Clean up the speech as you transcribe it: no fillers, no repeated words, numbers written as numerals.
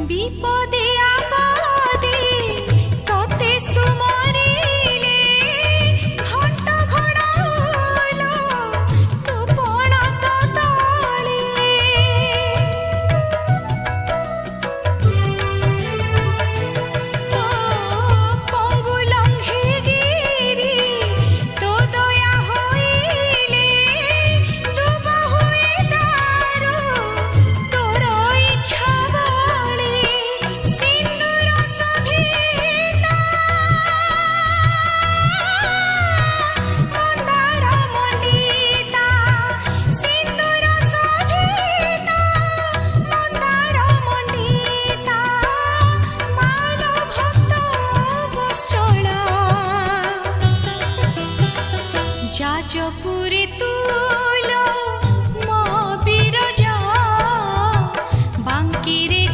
विपदे आपदे तोते सुमरिले घंट घोड़ालो तू पणा तो तले पंगु लंघे गिरी तो दया होइले दुबा हुए दारू तोर इच्छा बले सिंदूर सभिता मंदार मंडिता सिंदूर सभिता मंदार मंडिता माल भक्त बश्चल जाजपुरी तू